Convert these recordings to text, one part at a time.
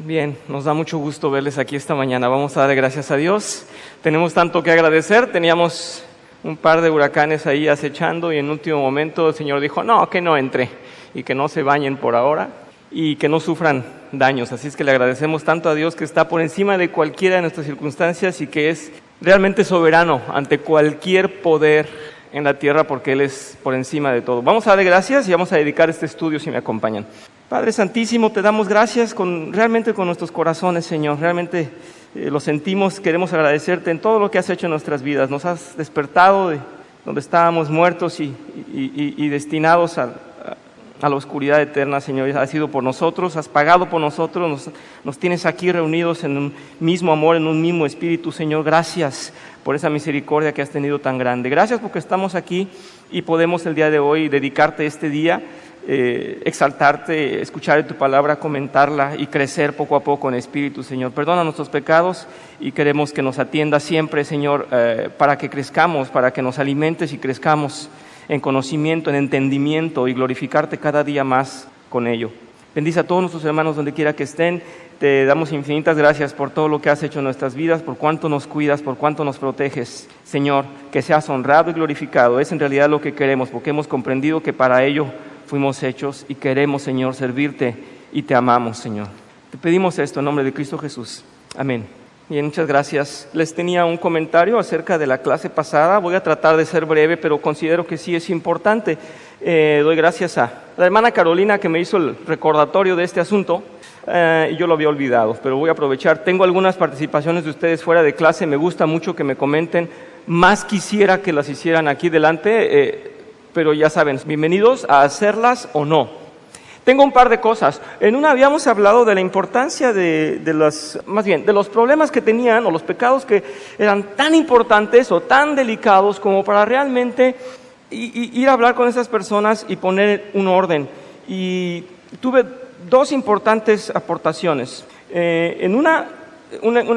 Bien, nos da mucho gusto verles aquí esta mañana. Vamos a darle gracias a Dios. Tenemos tanto que agradecer. Teníamos un par de huracanes ahí acechando y en último momento el Señor dijo, no, que no entre y que no se bañen por ahora y que no sufran daños. Así es que le agradecemos tanto a Dios que está por encima de cualquiera de nuestras circunstancias y que es realmente soberano ante cualquier poder en la tierra porque Él es por encima de todo. Vamos a darle gracias y vamos a dedicar este estudio si me acompañan. Padre Santísimo, te damos gracias realmente con nuestros corazones, Señor. Realmente lo sentimos, queremos agradecerte en todo lo que has hecho en nuestras vidas. Nos has despertado de donde estábamos muertos y destinados a la oscuridad eterna, Señor. Has sido por nosotros, has pagado por nosotros, nos tienes aquí reunidos en un mismo amor, en un mismo espíritu, Señor. Gracias por esa misericordia que has tenido tan grande. Gracias porque estamos aquí y podemos el día de hoy dedicarte este día, exaltarte, escuchar tu palabra, comentarla y crecer poco a poco en espíritu, Señor. Perdona nuestros pecados y queremos que nos atiendas siempre, Señor, para que crezcamos, para que nos alimentes y crezcamos en conocimiento, en entendimiento y glorificarte cada día más con ello. Bendice a todos nuestros hermanos donde quiera que estén. Te damos infinitas gracias por todo lo que has hecho en nuestras vidas, por cuánto nos cuidas, por cuánto nos proteges. Señor, que seas honrado y glorificado. Es en realidad lo que queremos, porque hemos comprendido que para ello fuimos hechos y queremos, Señor, servirte y te amamos, Señor. Te pedimos esto en nombre de Cristo Jesús. Amén. Bien, muchas gracias. Les tenía un comentario acerca de la clase pasada. Voy a tratar de ser breve, pero considero que sí es importante. Doy gracias a la hermana Carolina que me hizo el recordatorio de este asunto. Yo lo había olvidado, pero voy a aprovechar. Tengo algunas participaciones de ustedes fuera de clase. Me gusta mucho que me comenten. Más quisiera que las hicieran aquí delante, pero ya saben, bienvenidos a hacerlas o no. Tengo un par de cosas. En una habíamos hablado de la importancia de los problemas que tenían o los pecados que eran tan importantes o tan delicados como para realmente ir a hablar con esas personas y poner un orden. Y tuve dos importantes aportaciones. En una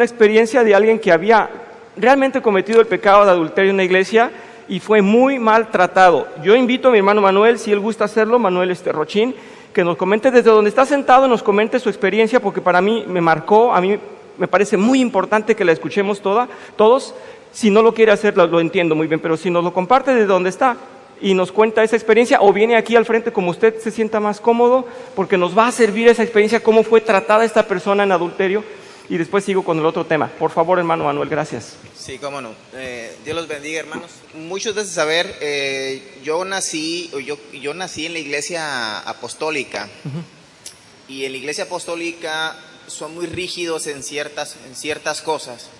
experiencia de alguien que había realmente cometido el pecado de adulterio en la iglesia y fue muy maltratado. Yo invito a mi hermano Manuel, si él gusta hacerlo, Manuel Rochín, que nos comente desde donde está sentado, nos comente su experiencia, porque para mí me marcó, a mí me parece muy importante que la escuchemos todos. Si no lo quiere hacer, lo entiendo muy bien, pero si nos lo comparte desde donde está y nos cuenta esa experiencia, o viene aquí al frente como usted se sienta más cómodo, porque nos va a servir esa experiencia, cómo fue tratada esta persona en adulterio, y después sigo con el otro tema. Por favor, hermano Manuel, gracias. Sí, cómo no. Dios los bendiga, hermanos. Muchos de saber, yo nací en la iglesia apostólica. Uh-huh. Y en la iglesia apostólica son muy rígidos en ciertas cosas.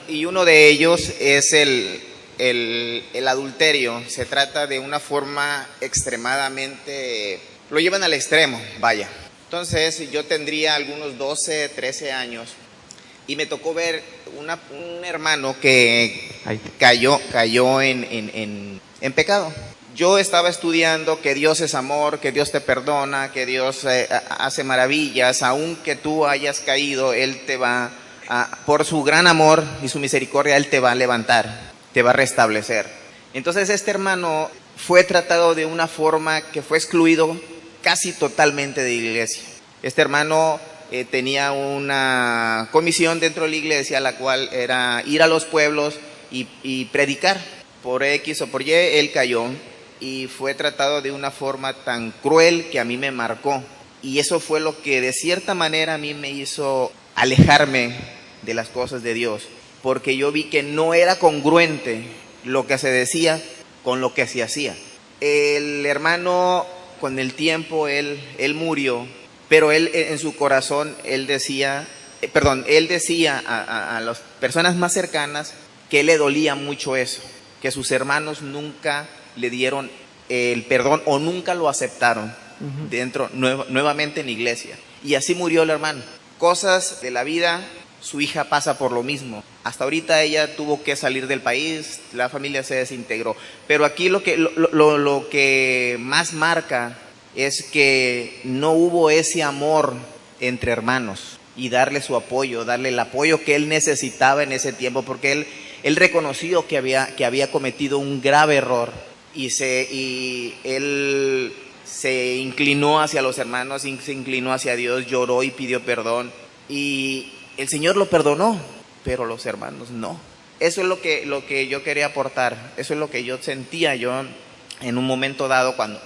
Y uno de ellos es el adulterio. Se trata de una forma extremadamente... Lo llevan al extremo, vaya. Entonces yo tendría algunos 12, 13 años y me tocó ver un hermano que cayó en pecado. Yo estaba estudiando que Dios es amor, que Dios te perdona, que Dios hace maravillas, aunque tú hayas caído, Él te va, por su gran amor y su misericordia, Él te va a levantar, te va a restablecer. Entonces este hermano fue tratado de una forma que fue excluido casi totalmente de la iglesia. Este hermano tenía una comisión dentro de la iglesia, la cual era ir a los pueblos y predicar. Por X o por Y, él cayó y fue tratado de una forma tan cruel que a mí me marcó. Y eso fue lo que de cierta manera a mí me hizo alejarme de las cosas de Dios, porque yo vi que no era congruente lo que se decía con lo que se hacía. El hermano, con el tiempo, él murió, pero él en su corazón, él decía a las personas más cercanas que le dolía mucho eso, que sus hermanos nunca le dieron el perdón o nunca lo aceptaron dentro, nuevamente en la iglesia. Y así murió el hermano. Cosas de la vida, su hija pasa por lo mismo. Hasta ahorita ella tuvo que salir del país, la familia se desintegró. Pero aquí lo que más marca es que no hubo ese amor entre hermanos y darle su apoyo, darle el apoyo que él necesitaba en ese tiempo, porque él reconoció que había cometido un grave error y él se inclinó hacia los hermanos, se inclinó hacia Dios, lloró y pidió perdón. Y el Señor lo perdonó, pero los hermanos no. Eso es lo que yo quería aportar, eso es lo que yo sentía yo en un momento dado, cuando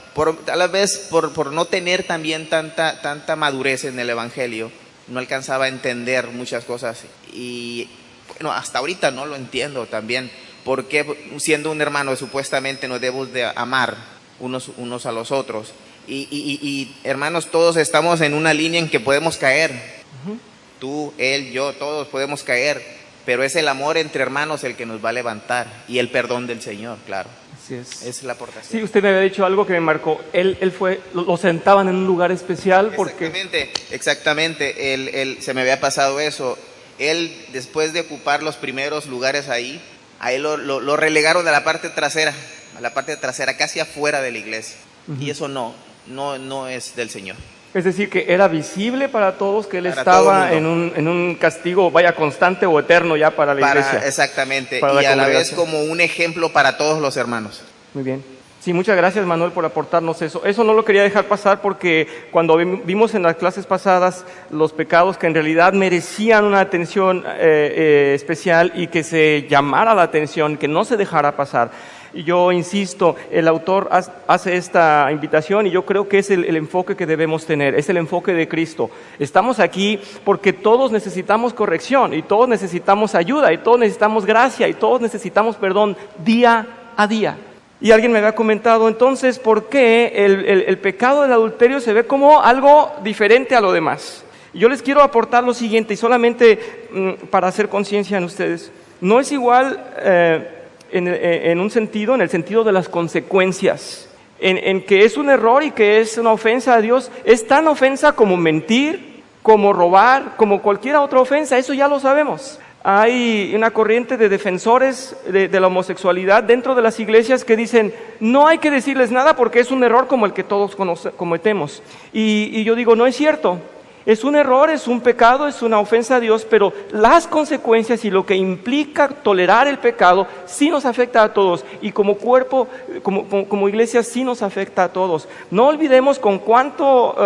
tal vez por no tener también tanta madurez en el Evangelio, no alcanzaba a entender muchas cosas. Y bueno, hasta ahorita no lo entiendo también, porque siendo un hermano supuestamente nos debemos de amar unos a los otros. Y hermanos, todos estamos en una línea en que podemos caer. Tú, él, yo, todos podemos caer, pero es el amor entre hermanos el que nos va a levantar, y el perdón del Señor, claro. Así es. Es la aportación. Sí, usted me había dicho algo que me marcó. Él fue, lo sentaban en un lugar especial porque... Exactamente. Él, se me había pasado eso. Él, después de ocupar los primeros lugares ahí, a él lo relegaron a la parte trasera, casi afuera de la iglesia. Y eso no es del Señor. Es decir, que era visible para todos que él estaba en un castigo, vaya, constante o eterno ya para la iglesia. Exactamente, y a la vez como un ejemplo para todos los hermanos. Muy bien. Sí, muchas gracias, Manuel, por aportarnos eso. Eso no lo quería dejar pasar porque cuando vimos en las clases pasadas los pecados que en realidad merecían una atención especial y que se llamara la atención, que no se dejara pasar. Yo insisto, el autor hace esta invitación y yo creo que es el enfoque que debemos tener, es el enfoque de Cristo. Estamos aquí porque todos necesitamos corrección y todos necesitamos ayuda y todos necesitamos gracia y todos necesitamos perdón día a día. Y alguien me había comentado entonces por qué el pecado del adulterio se ve como algo diferente a lo demás. Y yo les quiero aportar lo siguiente, y solamente para hacer conciencia en ustedes. No es igual en un sentido, en el sentido de las consecuencias, en que es un error y que es una ofensa a Dios. Es tan ofensa como mentir, como robar, como cualquier otra ofensa, eso ya lo sabemos. Hay una corriente de defensores de la homosexualidad dentro de las iglesias que dicen, no hay que decirles nada porque es un error como el que todos cometemos. Y yo digo, no es cierto. Es un error, es un pecado, es una ofensa a Dios, pero las consecuencias y lo que implica tolerar el pecado sí nos afecta a todos, y como cuerpo, como iglesia sí nos afecta a todos. No olvidemos con cuánto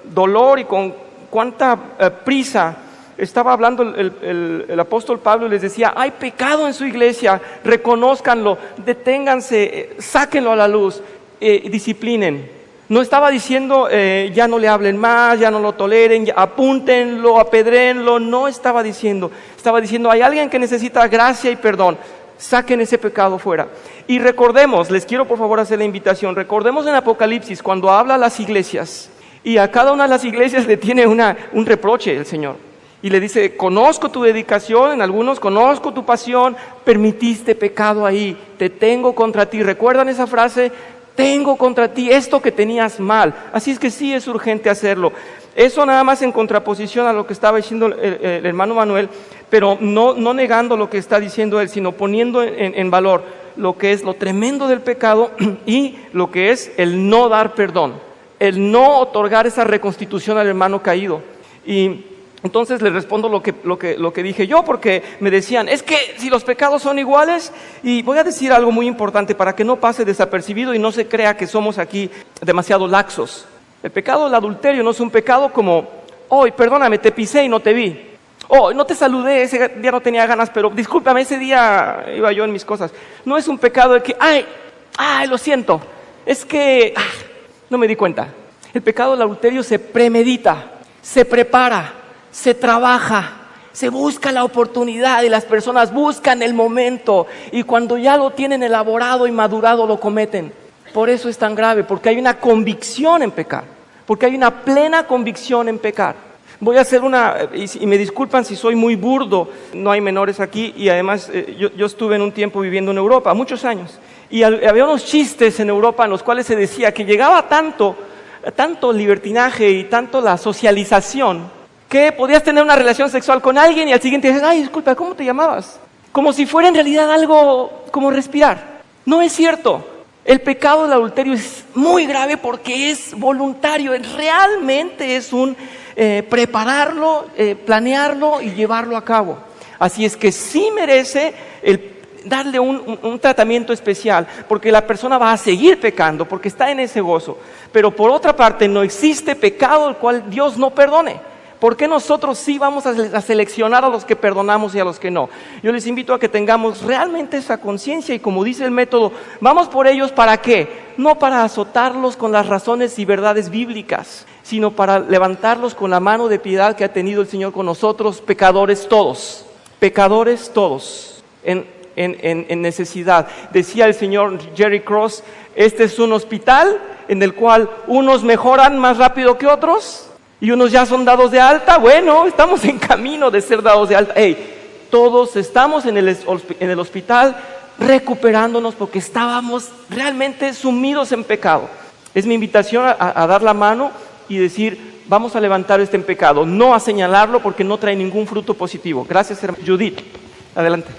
dolor y con cuánta prisa estaba hablando el apóstol Pablo y les decía, hay pecado en su iglesia, reconózcanlo, deténganse, sáquenlo a la luz, disciplinen. No estaba diciendo, ya no le hablen más, ya no lo toleren, ya, apúntenlo, apedréenlo, no estaba diciendo. Estaba diciendo, hay alguien que necesita gracia y perdón, saquen ese pecado fuera. Y recordemos, les quiero por favor hacer la invitación, recordemos en Apocalipsis cuando habla a las iglesias, y a cada una de las iglesias le tiene un reproche el Señor. Y le dice, conozco tu dedicación, en algunos conozco tu pasión, permitiste pecado ahí, te tengo contra ti. ¿Recuerdan esa frase? Tengo contra ti esto que tenías mal. Así es que sí es urgente hacerlo. Eso nada más en contraposición a lo que estaba diciendo el hermano Manuel, pero no negando lo que está diciendo él, sino poniendo en valor lo que es lo tremendo del pecado y lo que es el no dar perdón, el no otorgar esa reconstitución al hermano caído. Y entonces le respondo lo que dije yo, porque me decían, es que si los pecados son iguales, y voy a decir algo muy importante para que no pase desapercibido y no se crea que somos aquí demasiado laxos. El pecado del adulterio no es un pecado como, hoy perdóname, te pisé y no te vi. Oh, no te saludé, ese día no tenía ganas, pero discúlpame, ese día iba yo en mis cosas. No es un pecado de que, ay, lo siento, es que no me di cuenta. El pecado del adulterio se premedita, se prepara, se trabaja, se busca la oportunidad y las personas buscan el momento, y cuando ya lo tienen elaborado y madurado lo cometen. Por eso es tan grave, porque hay una convicción en pecar, porque hay una plena convicción en pecar. Voy a hacer y me disculpan si soy muy burdo, no hay menores aquí, y además yo estuve en un tiempo viviendo en Europa, muchos años, y había unos chistes en Europa en los cuales se decía que llegaba tanto libertinaje y tanto la socialización, que podías tener una relación sexual con alguien y al siguiente dices, ay, disculpa, ¿cómo te llamabas? Como si fuera en realidad algo como respirar. No es cierto. El pecado del adulterio es muy grave porque es voluntario, realmente es un prepararlo, planearlo y llevarlo a cabo. Así es que sí merece darle un tratamiento especial, porque la persona va a seguir pecando, porque está en ese gozo. Pero por otra parte, no existe pecado el cual Dios no perdone. ¿Por qué nosotros sí vamos a seleccionar a los que perdonamos y a los que no? Yo les invito a que tengamos realmente esa conciencia y, como dice el método, vamos por ellos, ¿para qué? No para azotarlos con las razones y verdades bíblicas, sino para levantarlos con la mano de piedad que ha tenido el Señor con nosotros, pecadores todos, en necesidad. Decía el señor Jerry Cross, este es un hospital en el cual unos mejoran más rápido que otros y unos ya son dados de alta. Bueno, estamos en camino de ser dados de alta. Todos estamos en el hospital recuperándonos porque estábamos realmente sumidos en pecado. Es mi invitación a dar la mano y decir, vamos a levantar este pecado, no a señalarlo porque no trae ningún fruto positivo. Gracias, hermano. Judith, adelante.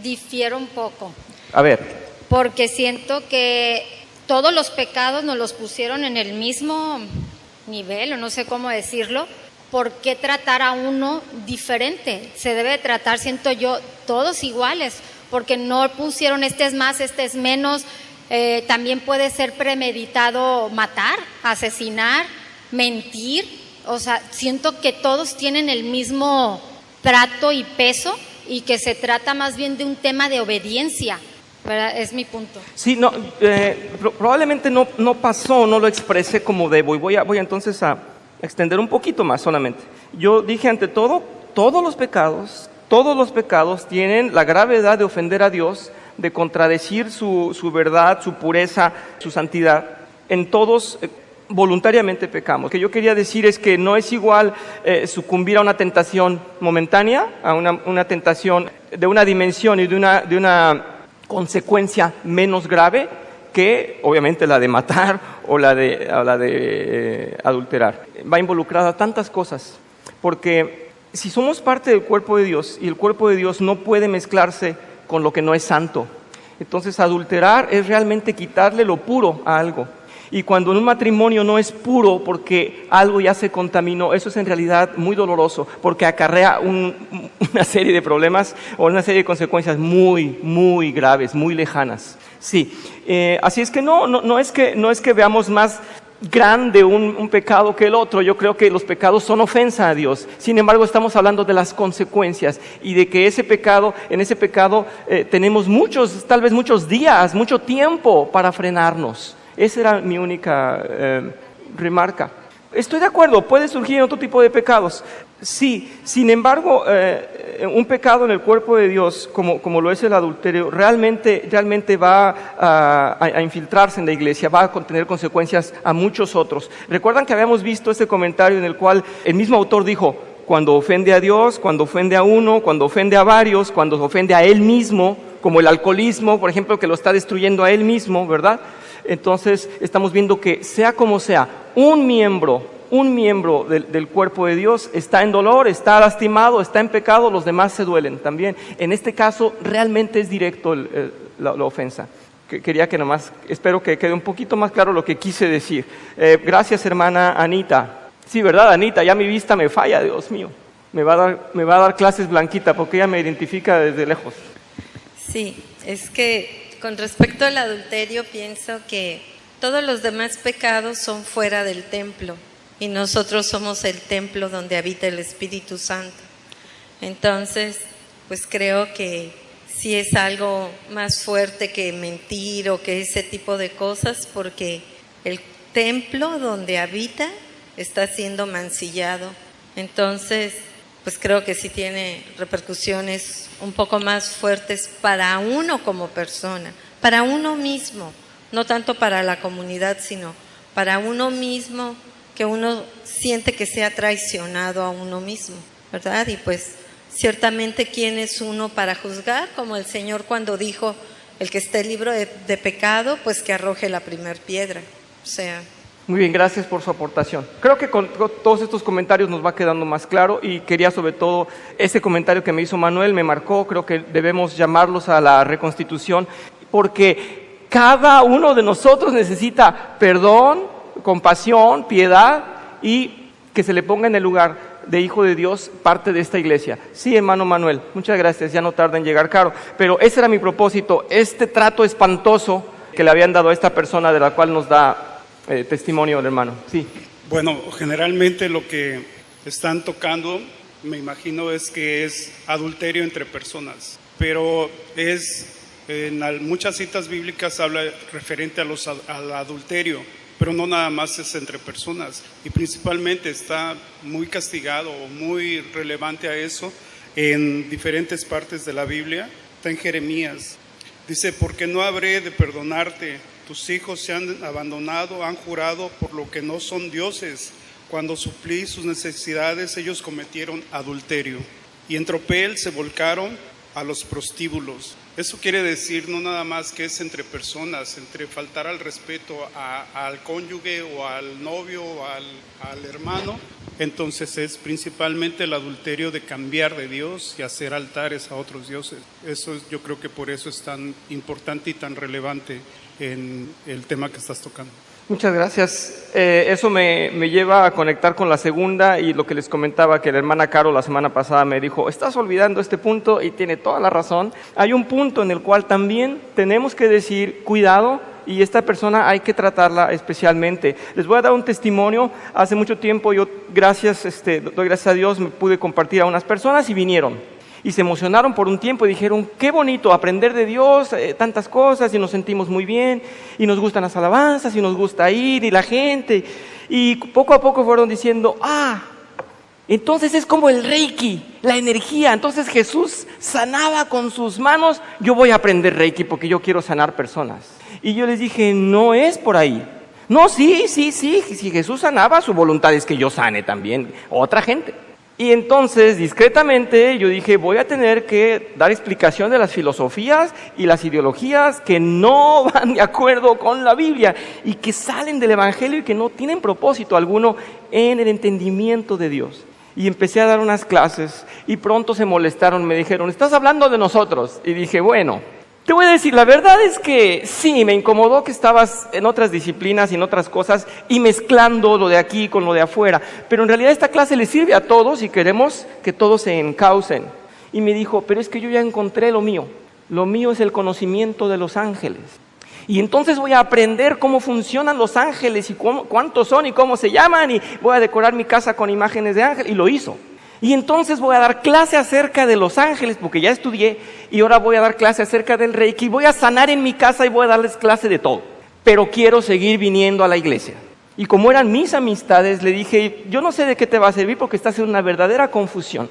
Difiero un poco. A ver. Porque siento que todos los pecados nos los pusieron en el mismo nivel, o no sé cómo decirlo. ¿Por qué tratar a uno diferente? Se debe tratar, siento yo, todos iguales, porque no pusieron este es más, este es menos. También puede ser premeditado matar, asesinar, mentir. O sea, siento que todos tienen el mismo trato y peso y que se trata más bien de un tema de obediencia, ¿verdad? Es mi punto. Sí, no, probablemente no pasó, no lo expresé como debo y voy entonces a extender un poquito más solamente. Yo dije ante todo, todos los pecados tienen la gravedad de ofender a Dios, de contradecir su verdad, su pureza, su santidad. En todos voluntariamente pecamos. Lo que yo quería decir es que no es igual sucumbir a una tentación momentánea, a una tentación de una dimensión y de una consecuencia menos grave que obviamente la de matar o la de adulterar. Va involucrada tantas cosas, porque si somos parte del cuerpo de Dios y el cuerpo de Dios no puede mezclarse con lo que no es santo, entonces adulterar es realmente quitarle lo puro a algo. Y cuando en un matrimonio no es puro porque algo ya se contaminó, eso es en realidad muy doloroso porque acarrea una serie de problemas o una serie de consecuencias muy, muy graves, muy lejanas. Sí, así es que no es que veamos más grande un pecado que el otro. Yo creo que los pecados son ofensa a Dios. Sin embargo, estamos hablando de las consecuencias y de que en ese pecado tenemos tal vez muchos días, mucho tiempo para frenarnos. Esa era mi única remarca. Estoy de acuerdo, puede surgir otro tipo de pecados. Sí, sin embargo, un pecado en el cuerpo de Dios, como lo es el adulterio, realmente va a infiltrarse en la iglesia, va a tener consecuencias a muchos otros. ¿Recuerdan que habíamos visto ese comentario en el cual el mismo autor dijo, cuando ofende a Dios, cuando ofende a uno, cuando ofende a varios, cuando ofende a él mismo, como el alcoholismo, por ejemplo, que lo está destruyendo a él mismo, ¿verdad? Entonces estamos viendo que sea como sea, un miembro del cuerpo de Dios está en dolor, está lastimado, está en pecado, los demás se duelen también. En este caso realmente es directo la ofensa. Espero que quede un poquito más claro lo que quise decir. Gracias, hermana Anita. Sí, ¿verdad, Anita? Ya mi vista me falla, Dios mío. Me va a dar clases Blanquita porque ella me identifica desde lejos. Sí, es que con respecto al adulterio pienso que todos los demás pecados son fuera del templo y nosotros somos el templo donde habita el Espíritu Santo. Entonces, pues creo que sí es algo más fuerte que mentir o que ese tipo de cosas, porque el templo donde habita está siendo mancillado. Entonces, pues creo que sí tiene repercusiones un poco más fuertes para uno como persona, para uno mismo, no tanto para la comunidad, sino para uno mismo, que uno siente que se ha traicionado a uno mismo, ¿verdad? Y pues ciertamente, ¿quién es uno para juzgar? Como el Señor cuando dijo, el que esté libre de pecado, pues que arroje la primer piedra, o sea... Muy bien, gracias por su aportación. Creo que con todos estos comentarios nos va quedando más claro y quería sobre todo, ese comentario que me hizo Manuel me marcó, creo que debemos llamarlos a la reconstitución porque cada uno de nosotros necesita perdón, compasión, piedad y que se le ponga en el lugar de hijo de Dios, parte de esta iglesia. Sí, hermano Manuel, muchas gracias, ya no tarda en llegar, Caro, pero ese era mi propósito, este trato espantoso que le habían dado a esta persona de la cual nos da testimonio el hermano. Sí. Bueno, generalmente lo que están tocando, me imagino es que es adulterio entre personas, pero muchas citas bíblicas habla referente al adulterio, pero no nada más es entre personas, y principalmente está muy castigado o muy relevante a eso en diferentes partes de la Biblia. Está en Jeremías, dice: porque no habré de perdonarte, tus hijos se han abandonado, han jurado por lo que no son dioses. Cuando suplí sus necesidades, ellos cometieron adulterio, y en tropel se volcaron a los prostíbulos. Eso quiere decir no nada más que es entre personas, entre faltar al respeto al cónyuge o al novio o al hermano. Entonces es principalmente el adulterio de cambiar de Dios y hacer altares a otros dioses. Yo creo que por eso es tan importante y tan relevante en el tema que estás tocando. Muchas gracias. Eso me lleva a conectar con la segunda y lo que les comentaba, que la hermana Caro la semana pasada me dijo: estás olvidando este punto, y tiene toda la razón. Hay un punto en el cual también tenemos que decir: cuidado, y esta persona hay que tratarla especialmente. Les voy a dar un testimonio. Hace mucho tiempo yo, doy gracias a Dios, me pude compartir a unas personas y vinieron. Y se emocionaron por un tiempo y dijeron: qué bonito aprender de Dios, tantas cosas, y nos sentimos muy bien, y nos gustan las alabanzas, y nos gusta ir, y la gente. Y poco a poco fueron diciendo: entonces es como el Reiki, la energía. Entonces Jesús sanaba con sus manos, yo voy a aprender Reiki porque yo quiero sanar personas. Y yo les dije: no es por ahí. No, sí, si Jesús sanaba, su voluntad es que yo sane también otra gente. Y entonces, discretamente, yo dije: voy a tener que dar explicación de las filosofías y las ideologías que no van de acuerdo con la Biblia y que salen del Evangelio y que no tienen propósito alguno en el entendimiento de Dios. Y empecé a dar unas clases y pronto se molestaron, me dijeron: estás hablando de nosotros. Y dije: bueno, te voy a decir, la verdad es que sí, me incomodó que estabas en otras disciplinas y en otras cosas y mezclando lo de aquí con lo de afuera, pero en realidad esta clase le sirve a todos y queremos que todos se encaucen. Y me dijo: pero es que yo ya encontré lo mío es el conocimiento de los ángeles. Y entonces voy a aprender cómo funcionan los ángeles y cuántos son y cómo se llaman, y voy a decorar mi casa con imágenes de ángeles. Y lo hizo. Y entonces voy a dar clase acerca de los ángeles, porque ya estudié, y ahora voy a dar clase acerca del Reiki, voy a sanar en mi casa y voy a darles clase de todo. Pero quiero seguir viniendo a la iglesia. Y como eran mis amistades, le dije: yo no sé de qué te va a servir porque estás en una verdadera confusión.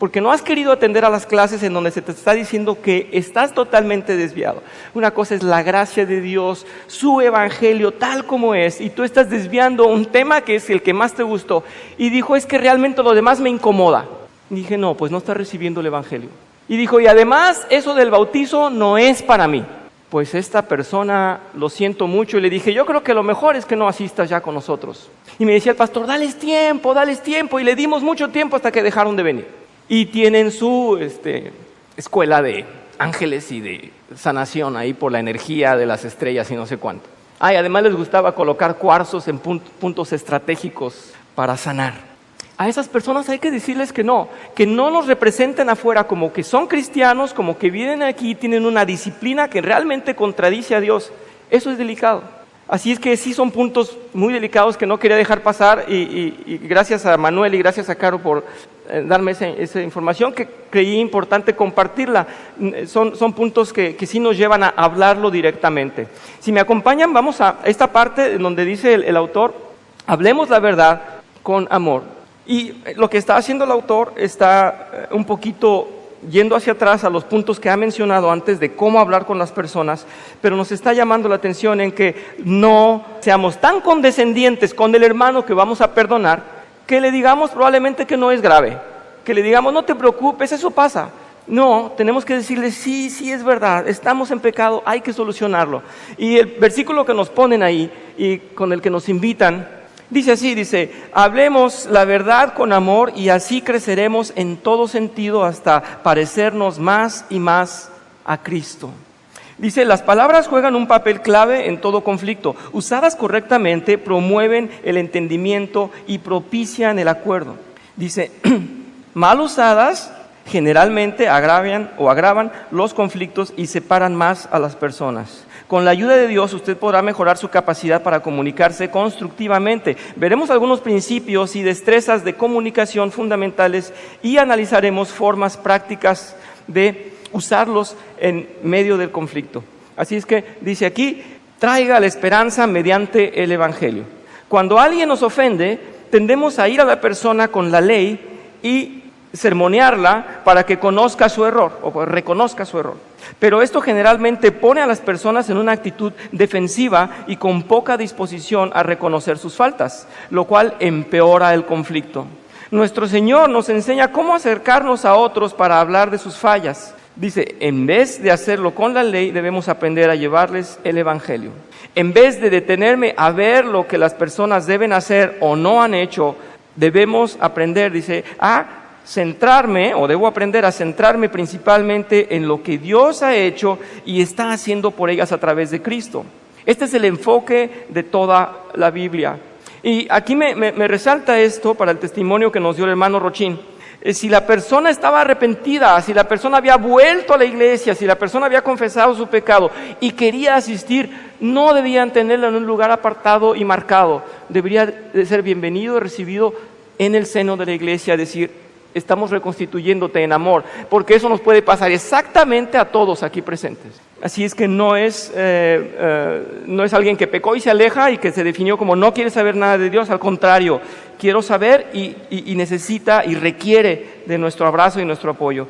Porque no has querido atender a las clases en donde se te está diciendo que estás totalmente desviado. Una cosa es la gracia de Dios, su evangelio tal como es, y tú estás desviando un tema que es el que más te gustó. Y dijo: es que realmente lo demás me incomoda. Y dije: no, pues no estás recibiendo el evangelio. Y dijo: y además eso del bautizo no es para mí. Pues esta persona, lo siento mucho, y le dije: yo creo que lo mejor es que no asistas ya con nosotros. Y me decía el pastor: dales tiempo, y le dimos mucho tiempo hasta que dejaron de venir. Y tienen su escuela de ángeles y de sanación ahí por la energía de las estrellas y no sé cuánto. Y además les gustaba colocar cuarzos en puntos estratégicos para sanar. A esas personas hay que decirles que no nos representen afuera como que son cristianos, como que vienen aquí y tienen una disciplina que realmente contradice a Dios. Eso es delicado. Así es que sí son puntos muy delicados que no quería dejar pasar, y gracias a Manuel y gracias a Caro por darme esa información que creí importante compartirla. Son puntos que sí nos llevan a hablarlo directamente. Si me acompañan, vamos a esta parte en donde dice el autor: hablemos la verdad con amor. Y lo que está haciendo el autor está un poquito yendo hacia atrás a los puntos que ha mencionado antes de cómo hablar con las personas, pero nos está llamando la atención en que no seamos tan condescendientes con el hermano que vamos a perdonar, que le digamos probablemente que no es grave, que le digamos: no te preocupes, eso pasa. No, tenemos que decirle: sí, es verdad, estamos en pecado, hay que solucionarlo. Y el versículo que nos ponen ahí y con el que nos invitan, dice así, hablemos la verdad con amor y así creceremos en todo sentido hasta parecernos más y más a Cristo. Dice: las palabras juegan un papel clave en todo conflicto. Usadas correctamente promueven el entendimiento y propician el acuerdo. Dice: mal usadas generalmente agravan los conflictos y separan más a las personas. Con la ayuda de Dios, usted podrá mejorar su capacidad para comunicarse constructivamente. Veremos algunos principios y destrezas de comunicación fundamentales y analizaremos formas prácticas de usarlos en medio del conflicto. Así es que dice aquí, traiga la esperanza mediante el Evangelio. Cuando alguien nos ofende, tendemos a ir a la persona con la ley y sermonearla para que conozca su error o reconozca su error. Pero esto generalmente pone a las personas en una actitud defensiva y con poca disposición a reconocer sus faltas, lo cual empeora el conflicto. Nuestro Señor nos enseña cómo acercarnos a otros para hablar de sus fallas. Dice, en vez de hacerlo con la ley, debemos aprender a llevarles el Evangelio. En vez de detenerme a ver lo que las personas deben hacer o no han hecho, debemos aprender, dice, a centrarme, o debo aprender a centrarme principalmente en lo que Dios ha hecho y está haciendo por ellas a través de Cristo. Este es el enfoque de toda la Biblia. Y aquí me resalta esto para el testimonio que nos dio el hermano Rochín. Si la persona estaba arrepentida, si la persona había vuelto a la iglesia, si la persona había confesado su pecado y quería asistir, no debían tenerlo en un lugar apartado y marcado. Debería de ser bienvenido, recibido en el seno de la iglesia, decir, estamos reconstituyéndote en amor, porque eso nos puede pasar exactamente a todos aquí presentes. Así es que no es alguien que pecó y se aleja y que se definió como no quiere saber nada de Dios, al contrario, quiero saber y necesita y requiere de nuestro abrazo y nuestro apoyo.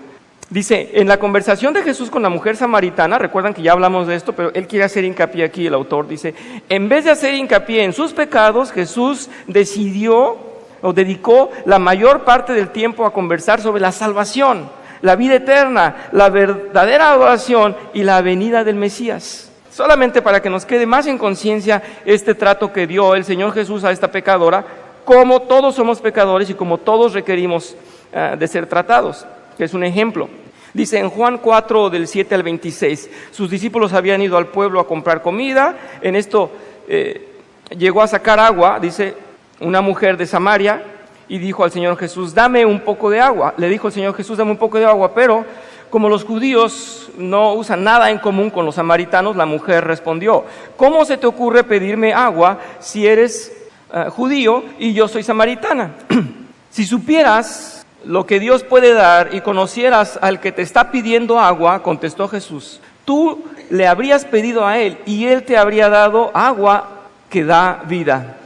Dice, en la conversación de Jesús con la mujer samaritana, recuerdan que ya hablamos de esto, pero él quiere hacer hincapié aquí, el autor dice, en vez de hacer hincapié en sus pecados, Jesús dedicó la mayor parte del tiempo a conversar sobre la salvación, la vida eterna, la verdadera adoración y la venida del Mesías. Solamente para que nos quede más en conciencia este trato que dio el Señor Jesús a esta pecadora, como todos somos pecadores y como todos requerimos de ser tratados, que es un ejemplo. Dice en Juan 4, del 7 al 26, sus discípulos habían ido al pueblo a comprar comida, en esto llegó a sacar agua, dice, una mujer de Samaria, y dijo al Señor Jesús, dame un poco de agua. Le dijo el Señor Jesús, dame un poco de agua, pero como los judíos no usan nada en común con los samaritanos, la mujer respondió, ¿cómo se te ocurre pedirme agua si eres judío y yo soy samaritana? Si supieras lo que Dios puede dar y conocieras al que te está pidiendo agua, contestó Jesús, tú le habrías pedido a él y él te habría dado agua que da vida.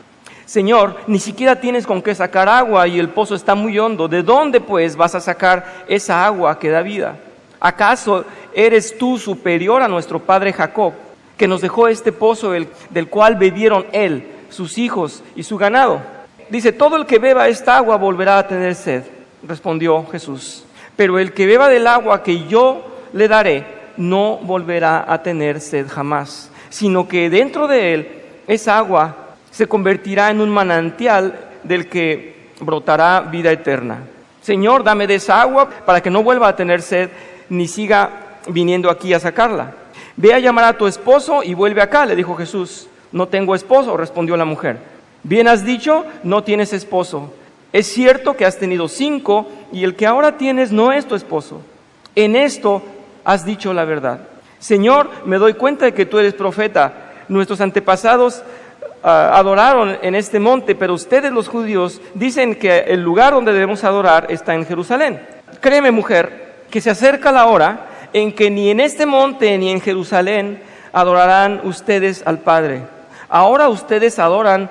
Señor, ni siquiera tienes con qué sacar agua y el pozo está muy hondo. ¿De dónde pues vas a sacar esa agua que da vida? ¿Acaso eres tú superior a nuestro padre Jacob, que nos dejó este pozo del cual bebieron él, sus hijos y su ganado? Dice, todo el que beba esta agua volverá a tener sed, respondió Jesús. Pero el que beba del agua que yo le daré, no volverá a tener sed jamás, sino que dentro de él esa agua se convertirá en un manantial del que brotará vida eterna. Señor, dame de esa agua para que no vuelva a tener sed ni siga viniendo aquí a sacarla. Ve a llamar a tu esposo y vuelve acá, le dijo Jesús. No tengo esposo, respondió la mujer. Bien has dicho, no tienes esposo. Es cierto que has tenido 5 y el que ahora tienes no es tu esposo. En esto has dicho la verdad. Señor, me doy cuenta de que tú eres profeta. Nuestros antepasados adoraron en este monte, pero ustedes los judíos dicen que el lugar donde debemos adorar está en Jerusalén. Créeme, mujer, que se acerca la hora en que ni en este monte ni en Jerusalén adorarán ustedes al Padre. Ahora ustedes adoran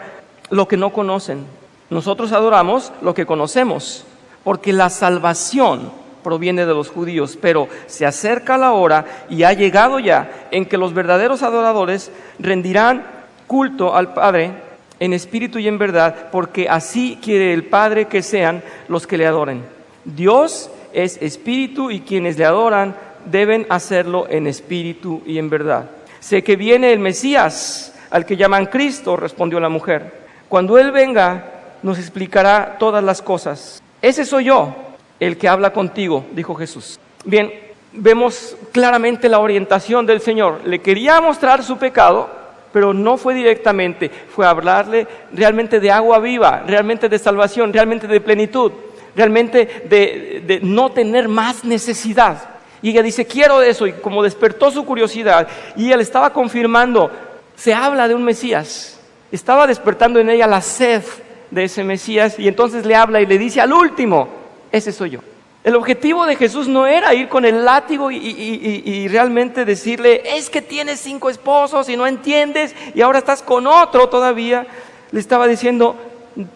lo que no conocen. Nosotros adoramos lo que conocemos, porque la salvación proviene de los judíos, pero se acerca la hora y ha llegado ya en que los verdaderos adoradores rendirán culto al Padre en espíritu y en verdad, porque así quiere el Padre que sean los que le adoren. Dios es espíritu y quienes le adoran deben hacerlo en espíritu y en verdad. Sé que viene el Mesías, al que llaman Cristo, respondió la mujer. Cuando Él venga, nos explicará todas las cosas. Ese soy yo, el que habla contigo, dijo Jesús. Bien, vemos claramente la orientación del Señor. Le quería mostrar su pecado, pero no fue directamente, fue hablarle realmente de agua viva, realmente de salvación, realmente de plenitud, realmente de no tener más necesidad. Y ella dice, quiero eso, y como despertó su curiosidad, y ella le estaba confirmando, se habla de un Mesías, estaba despertando en ella la sed de ese Mesías, y entonces le habla y le dice al último, ese soy yo. El objetivo de Jesús no era ir con el látigo y realmente decirle, es que tienes 5 esposos y no entiendes, y ahora estás con otro todavía. Le estaba diciendo,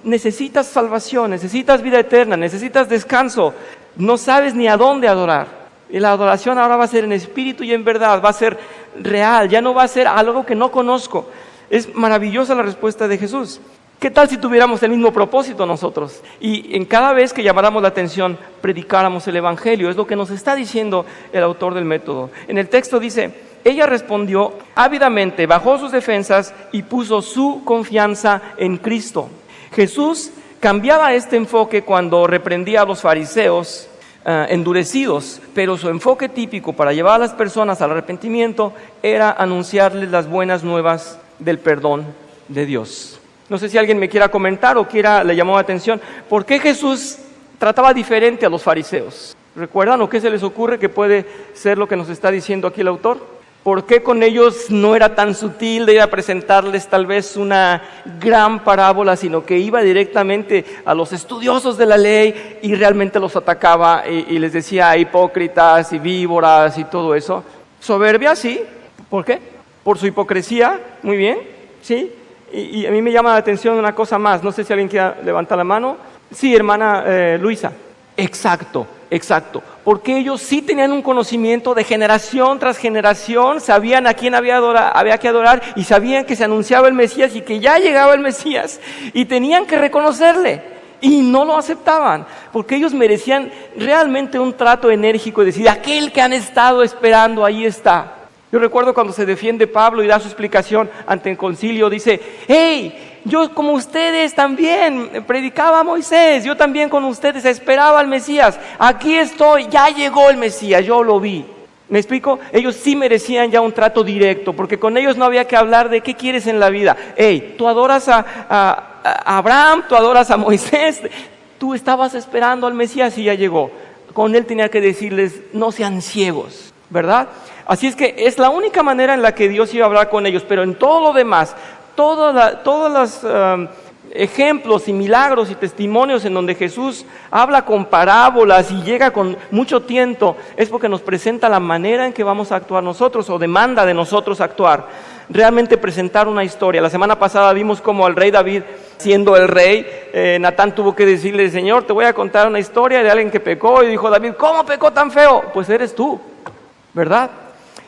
necesitas salvación, necesitas vida eterna, necesitas descanso, no sabes ni a dónde adorar. Y la adoración ahora va a ser en espíritu y en verdad, va a ser real, ya no va a ser algo que no conozco. Es maravillosa la respuesta de Jesús. ¿Qué tal si tuviéramos el mismo propósito nosotros? Y en cada vez que llamáramos la atención, predicáramos el Evangelio. Es lo que nos está diciendo el autor del método. En el texto dice, ella respondió ávidamente, bajó sus defensas y puso su confianza en Cristo. Jesús cambiaba este enfoque cuando reprendía a los fariseos endurecidos, pero su enfoque típico para llevar a las personas al arrepentimiento era anunciarles las buenas nuevas del perdón de Dios. No sé si alguien me quiera comentar o le llamó la atención, ¿por qué Jesús trataba diferente a los fariseos? ¿Recuerdan o qué se les ocurre que puede ser lo que nos está diciendo aquí el autor? ¿Por qué con ellos no era tan sutil de ir a presentarles tal vez una gran parábola, sino que iba directamente a los estudiosos de la ley y realmente los atacaba y les decía hipócritas y víboras y todo eso? Soberbia, sí. ¿Por qué? Por su hipocresía, muy bien, sí. Y a mí me llama la atención una cosa más, no sé si alguien quiere levantar la mano. Sí, hermana Luisa. Exacto. Porque ellos sí tenían un conocimiento de generación tras generación, sabían a quién había que adorar y sabían que se anunciaba el Mesías y que ya llegaba el Mesías y tenían que reconocerle y no lo aceptaban porque ellos merecían realmente un trato enérgico y decir, aquel que han estado esperando, ahí está. Yo recuerdo cuando se defiende Pablo y da su explicación ante el concilio, dice, hey, yo como ustedes también predicaba a Moisés, yo también con ustedes esperaba al Mesías, aquí estoy, ya llegó el Mesías, yo lo vi. ¿Me explico? Ellos sí merecían ya un trato directo, porque con ellos no había que hablar de qué quieres en la vida. Hey, tú adoras a Abraham, tú adoras a Moisés, tú estabas esperando al Mesías y ya llegó. Con él tenía que decirles, no sean ciegos, ¿verdad? Así es que es la única manera en la que Dios iba a hablar con ellos, pero en todo lo demás, todos los ejemplos y milagros y testimonios en donde Jesús habla con parábolas y llega con mucho tiento, es porque nos presenta la manera en que vamos a actuar nosotros o demanda de nosotros actuar, realmente presentar una historia. La semana pasada vimos como al rey David, siendo el rey, Natán tuvo que decirle, Señor, te voy a contar una historia de alguien que pecó, y dijo David, ¿cómo pecó tan feo? Pues eres tú, ¿verdad?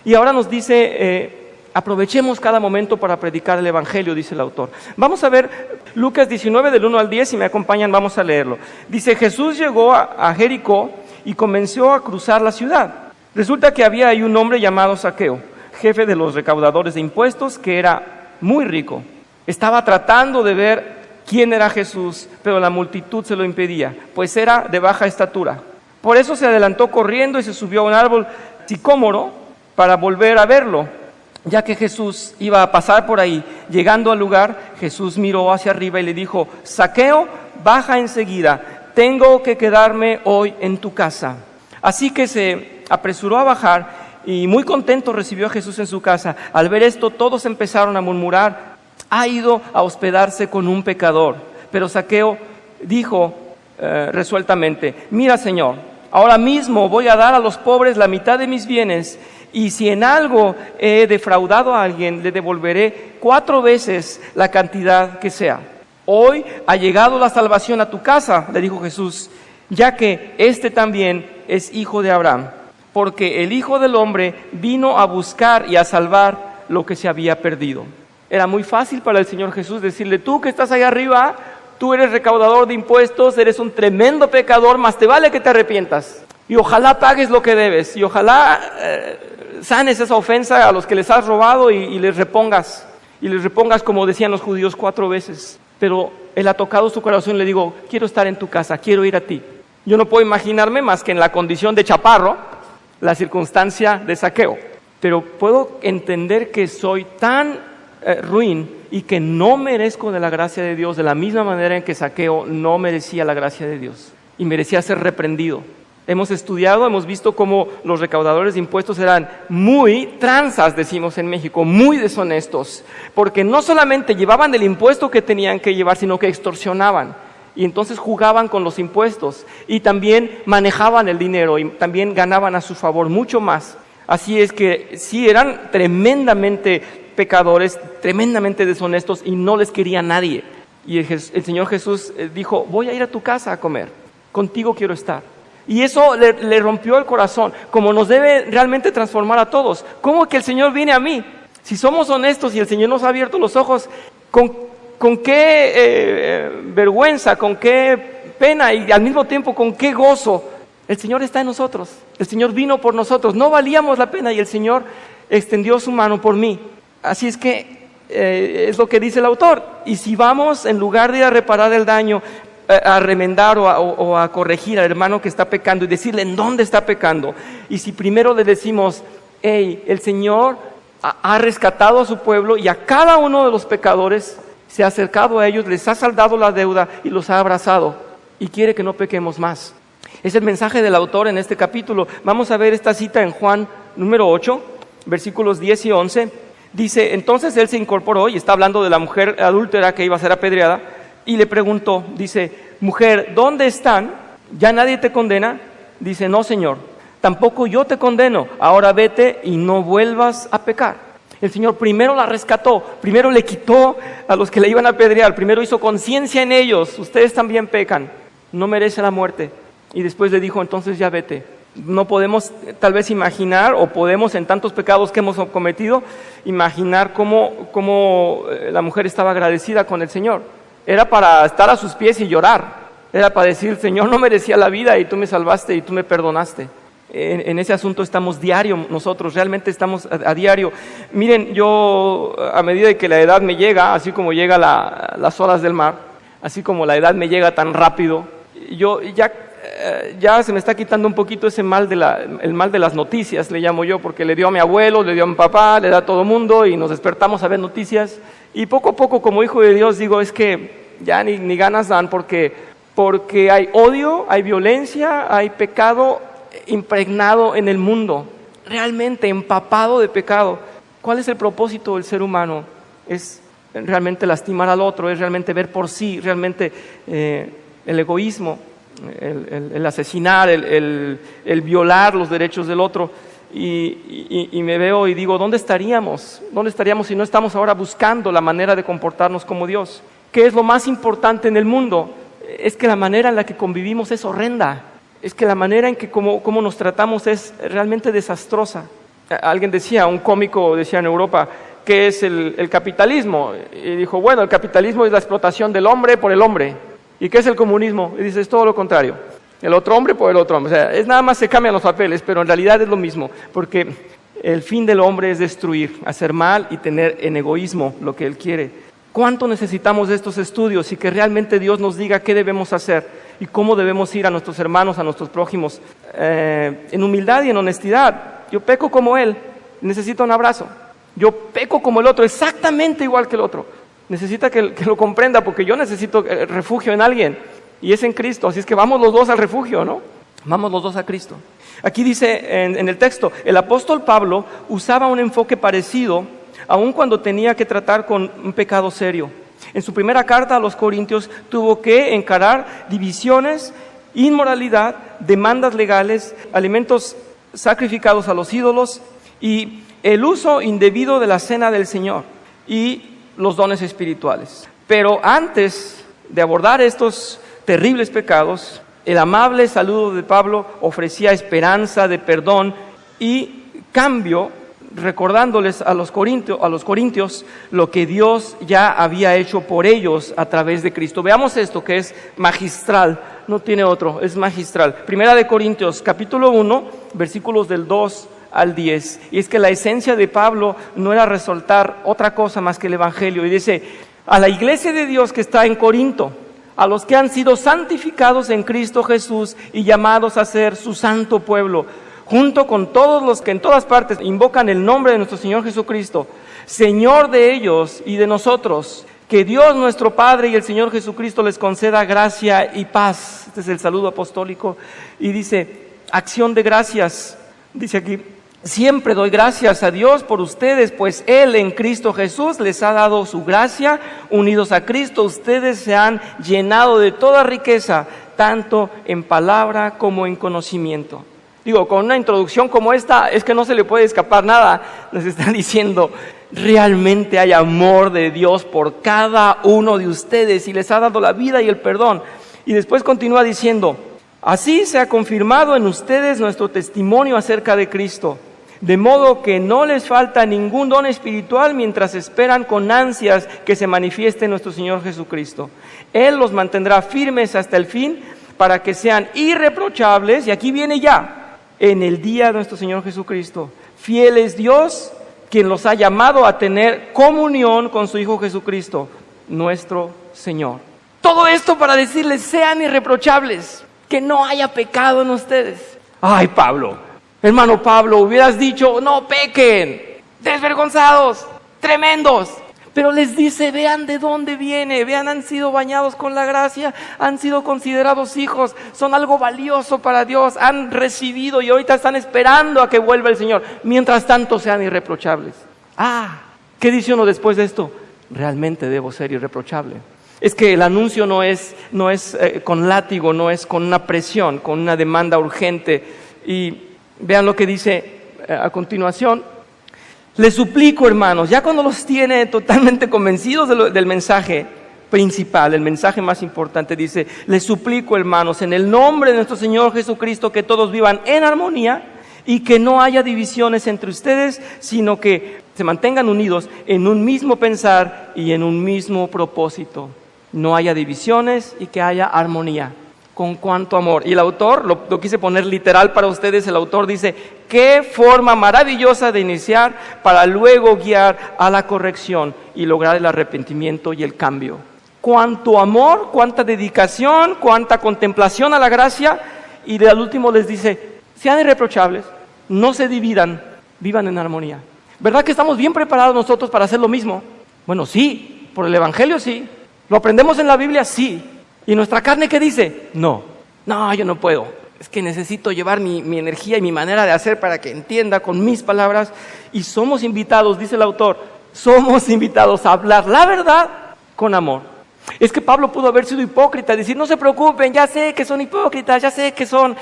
Y ahora nos dice, aprovechemos cada momento para predicar el Evangelio, dice el autor. Vamos a ver Lucas 19 del 1 al 10, si me acompañan vamos a leerlo. Dice, Jesús llegó a Jericó y comenzó a cruzar la ciudad. Resulta que había ahí un hombre llamado Zaqueo, jefe de los recaudadores de impuestos, que era muy rico. Estaba tratando de ver quién era Jesús, pero la multitud se lo impedía, pues era de baja estatura. Por eso se adelantó corriendo y se subió a un árbol sicómoro para volver a verlo, ya que Jesús iba a pasar por ahí. Llegando al lugar, Jesús miró hacia arriba y le dijo, Zaqueo, baja enseguida, tengo que quedarme hoy en tu casa. Así que se apresuró a bajar y muy contento recibió a Jesús en su casa. Al ver esto, todos empezaron a murmurar, ha ido a hospedarse con un pecador. Pero Zaqueo dijo resueltamente, mira, Señor, ahora mismo voy a dar a los pobres la mitad de mis bienes, y si en algo he defraudado a alguien, le devolveré 4 veces la cantidad que sea. Hoy ha llegado la salvación a tu casa, le dijo Jesús, ya que este también es hijo de Abraham, porque el Hijo del Hombre vino a buscar y a salvar lo que se había perdido. Era muy fácil para el Señor Jesús decirle, tú que estás ahí arriba, tú eres recaudador de impuestos, eres un tremendo pecador, más te vale que te arrepientas. Y ojalá pagues lo que debes, y ojalá sanes esa ofensa a los que les has robado y les repongas. Y les repongas, como decían los judíos, 4 veces. Pero Él ha tocado su corazón y le digo, quiero estar en tu casa, quiero ir a ti. Yo no puedo imaginarme más que en la condición de chaparro, la circunstancia de Zaqueo. Pero puedo entender que soy tan ruin y que no merezco de la gracia de Dios de la misma manera en que Zaqueo no merecía la gracia de Dios y merecía ser reprendido. Hemos estudiado, hemos visto cómo los recaudadores de impuestos eran muy tranzas, decimos en México, muy deshonestos, porque no solamente llevaban el impuesto que tenían que llevar, sino que extorsionaban. Y entonces jugaban con los impuestos y también manejaban el dinero y también ganaban a su favor mucho más. Así es que sí, eran tremendamente pecadores, tremendamente deshonestos y no les quería nadie. Y el Señor Jesús dijo, voy a ir a tu casa a comer, contigo quiero estar. Y eso le rompió el corazón, como nos debe realmente transformar a todos. ¿Cómo que el Señor viene a mí? Si somos honestos y el Señor nos ha abierto los ojos, ¿con qué vergüenza, con qué pena y al mismo tiempo con qué gozo el Señor está en nosotros? El Señor vino por nosotros, no valíamos la pena y el Señor extendió su mano por mí. Así es que es lo que dice el autor. Y si vamos, en lugar de ir a reparar el daño, a remendar o a corregir al hermano que está pecando y decirle en dónde está pecando, y si primero le decimos, hey, el Señor ha rescatado a su pueblo y a cada uno de los pecadores se ha acercado a ellos, les ha saldado la deuda y los ha abrazado y quiere que no pequemos más. Es el mensaje del autor en este capítulo. Vamos a ver esta cita en Juan número 8, versículos 10 y 11. Dice, entonces él se incorporó y está hablando de la mujer adúltera que iba a ser apedreada y le preguntó, dice, mujer, ¿dónde están? ¿Ya nadie te condena? Dice, no, Señor, tampoco yo te condeno, ahora vete y no vuelvas a pecar. El Señor primero la rescató, primero le quitó a los que le iban a apedrear, primero hizo conciencia en ellos, ustedes también pecan, no merece la muerte. Y después le dijo, entonces ya vete. No podemos tal vez imaginar, o podemos en tantos pecados que hemos cometido, imaginar cómo la mujer estaba agradecida con el Señor. Era para estar a sus pies y llorar, era para decir, Señor, no merecía la vida y tú me salvaste y tú me perdonaste. En ese asunto estamos diario, nosotros realmente estamos a diario. Miren, yo a medida que la edad me llega, así como llega las olas del mar, así como la edad me llega tan rápido, yo ya se me está quitando un poquito ese mal el mal de las noticias, le llamo yo, porque le dio a mi abuelo, le dio a mi papá, le da a todo mundo y nos despertamos a ver noticias. Y poco a poco, como hijo de Dios, digo, es que ya ni ganas dan porque hay odio, hay violencia, hay pecado impregnado en el mundo, realmente empapado de pecado. ¿Cuál es el propósito del ser humano? Es realmente lastimar al otro, es realmente ver por sí, realmente el egoísmo, el asesinar, el violar los derechos del otro. Y me veo y digo, ¿dónde estaríamos si no estamos ahora buscando la manera de comportarnos como Dios? ¿Qué es lo más importante en el mundo? Es que la manera en la que convivimos es horrenda. Es que la manera en que cómo nos tratamos es realmente desastrosa. Alguien decía, un cómico decía en Europa, ¿qué es el capitalismo? Y dijo, bueno, el capitalismo es la explotación del hombre por el hombre. ¿Y qué es el comunismo? Y dice, es todo lo contrario. El otro hombre por el otro hombre. O sea, es nada más se cambian los papeles, pero en realidad es lo mismo, porque el fin del hombre es destruir, hacer mal y tener en egoísmo lo que él quiere. ¿Cuánto necesitamos de estos estudios y que realmente Dios nos diga qué debemos hacer y cómo debemos ir a nuestros hermanos, a nuestros prójimos, en humildad y en honestidad? Yo peco como él, necesito un abrazo. Yo peco como el otro, exactamente igual que el otro. Necesita que lo comprenda, porque yo necesito refugio en alguien, y es en Cristo. Así es que vamos los dos al refugio, ¿no? Vamos los dos a Cristo. Aquí dice en el texto, el apóstol Pablo usaba un enfoque parecido, aun cuando tenía que tratar con un pecado serio. En su primera carta a los Corintios tuvo que encarar divisiones, inmoralidad, demandas legales, alimentos sacrificados a los ídolos y el uso indebido de la cena del Señor y los dones espirituales. Pero antes de abordar estos terribles pecados, el amable saludo de Pablo ofrecía esperanza de perdón y cambio, recordándoles a los corintios lo que Dios ya había hecho por ellos a través de Cristo. Veamos esto que es magistral, no tiene otro, es magistral. Primera de Corintios, capítulo 1, versículos del 2 al 10. Y es que la esencia de Pablo no era resaltar otra cosa más que el Evangelio. Y dice, a la iglesia de Dios que está en Corinto, a los que han sido santificados en Cristo Jesús y llamados a ser su santo pueblo, junto con todos los que en todas partes invocan el nombre de nuestro Señor Jesucristo, Señor de ellos y de nosotros, que Dios nuestro Padre y el Señor Jesucristo les conceda gracia y paz. Este es el saludo apostólico. Y dice, acción de gracias. Dice aquí, siempre doy gracias a Dios por ustedes, pues Él en Cristo Jesús les ha dado su gracia. Unidos a Cristo, ustedes se han llenado de toda riqueza, tanto en palabra como en conocimiento. Digo, con una introducción como esta, es que no se le puede escapar nada. Nos está diciendo, realmente hay amor de Dios por cada uno de ustedes y les ha dado la vida y el perdón. Y después continúa diciendo, así se ha confirmado en ustedes nuestro testimonio acerca de Cristo, de modo que no les falta ningún don espiritual mientras esperan con ansias que se manifieste nuestro Señor Jesucristo. Él los mantendrá firmes hasta el fin para que sean irreprochables, y aquí viene ya, en el día de nuestro Señor Jesucristo. Fiel es Dios, quien los ha llamado a tener comunión con su Hijo Jesucristo, nuestro Señor. Todo esto para decirles, sean irreprochables, que no haya pecado en ustedes. Ay, Pablo, hermano Pablo, hubieras dicho, no pequen, desvergonzados, tremendos. Pero les dice, vean de dónde viene, vean, han sido bañados con la gracia, han sido considerados hijos, son algo valioso para Dios, han recibido y ahorita están esperando a que vuelva el Señor. Mientras tanto, sean irreprochables. ¿Qué dice uno después de esto? Realmente debo ser irreprochable. Es que el anuncio no es con látigo, no es con una presión, con una demanda urgente. Y vean lo que dice a continuación. Les suplico, hermanos, ya cuando los tiene totalmente convencidos del mensaje principal, el mensaje más importante, dice, les suplico, hermanos, en el nombre de nuestro Señor Jesucristo, que todos vivan en armonía y que no haya divisiones entre ustedes, sino que se mantengan unidos en un mismo pensar y en un mismo propósito. No haya divisiones y que haya armonía. Con cuánto amor. Y el autor, lo quise poner literal para ustedes, el autor dice, qué forma maravillosa de iniciar para luego guiar a la corrección y lograr el arrepentimiento y el cambio. Cuánto amor, cuánta dedicación, cuánta contemplación a la gracia. Y al último les dice, sean irreprochables, no se dividan, vivan en armonía. ¿Verdad que estamos bien preparados nosotros para hacer lo mismo? Bueno, sí, por el Evangelio sí. ¿Lo aprendemos en la Biblia? Sí. ¿Y nuestra carne qué dice? No, yo no puedo. Es que necesito llevar mi energía y mi manera de hacer para que entienda con mis palabras. Y somos invitados, dice el autor, somos invitados a hablar la verdad con amor. Es que Pablo pudo haber sido hipócrita, decir, no se preocupen, ya sé que son hipócritas, ya sé que son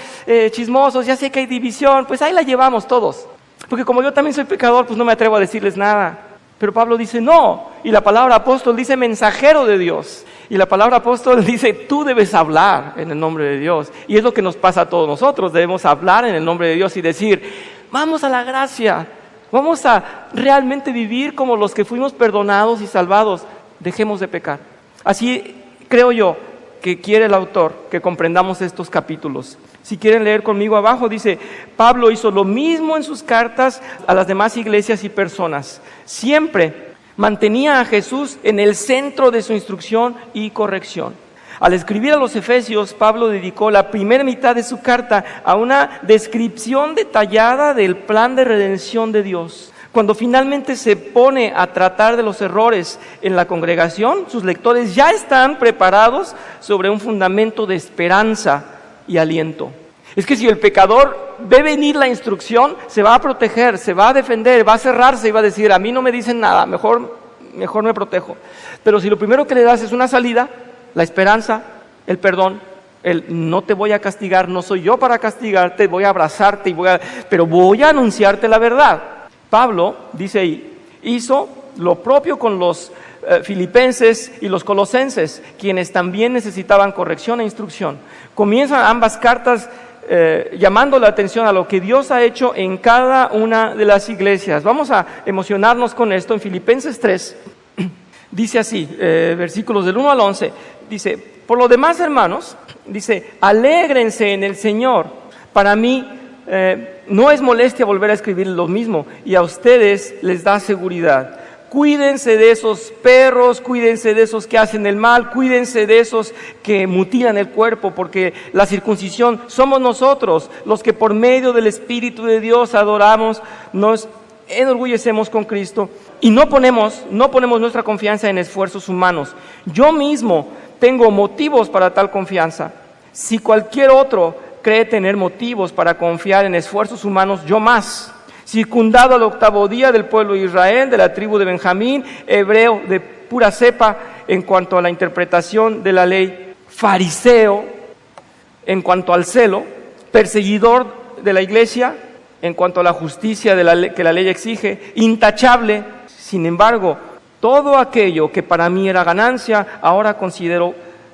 chismosos, ya sé que hay división, pues ahí la llevamos todos. Porque como yo también soy pecador, pues no me atrevo a decirles nada. Pero Pablo dice no, y la palabra apóstol dice mensajero de Dios, y la palabra apóstol dice tú debes hablar en el nombre de Dios, y es lo que nos pasa a todos nosotros, debemos hablar en el nombre de Dios y decir, vamos a la gracia, vamos a realmente vivir como los que fuimos perdonados y salvados, dejemos de pecar. Así creo yo que quiere el autor que comprendamos estos capítulos. Si quieren leer conmigo abajo, dice, Pablo hizo lo mismo en sus cartas a las demás iglesias y personas. Siempre mantenía a Jesús en el centro de su instrucción y corrección. Al escribir a los Efesios, Pablo dedicó la primera mitad de su carta a una descripción detallada del plan de redención de Dios. Cuando finalmente se pone a tratar de los errores en la congregación, sus lectores ya están preparados sobre un fundamento de esperanza y aliento. Es que si el pecador ve venir la instrucción, se va a proteger, se va a defender, va a cerrarse y va a decir, a mí no me dicen nada, mejor me protejo. Pero si lo primero que le das es una salida, la esperanza, el perdón, el no te voy a castigar, no soy yo para castigarte, voy a abrazarte pero voy a anunciarte la verdad. Pablo, dice ahí, hizo lo propio con los filipenses y los colosenses, quienes también necesitaban corrección e instrucción. Comienzan ambas cartas llamando la atención a lo que Dios ha hecho en cada una de las iglesias. Vamos a emocionarnos con esto. En Filipenses 3, dice así, versículos del 1 al 11, dice, por lo demás, hermanos, dice, alégrense en el Señor. Para mí no es molestia volver a escribir lo mismo, y a ustedes les da seguridad. Cuídense de esos perros, cuídense de esos que hacen el mal, cuídense de esos que mutilan el cuerpo, porque la circuncisión somos nosotros, los que por medio del Espíritu de Dios adoramos, nos enorgullecemos con Cristo y no ponemos nuestra confianza en esfuerzos humanos. Yo mismo tengo motivos para tal confianza. Si cualquier otro cree tener motivos para confiar en esfuerzos humanos, yo más. Circundado al 8º día del pueblo de Israel, de la tribu de Benjamín, hebreo de pura cepa en cuanto a la interpretación de la ley, fariseo en cuanto al celo, perseguidor de la iglesia en cuanto a la justicia de la ley, que la ley exige, intachable. Sin embargo, todo aquello que para mí era ganancia, ahora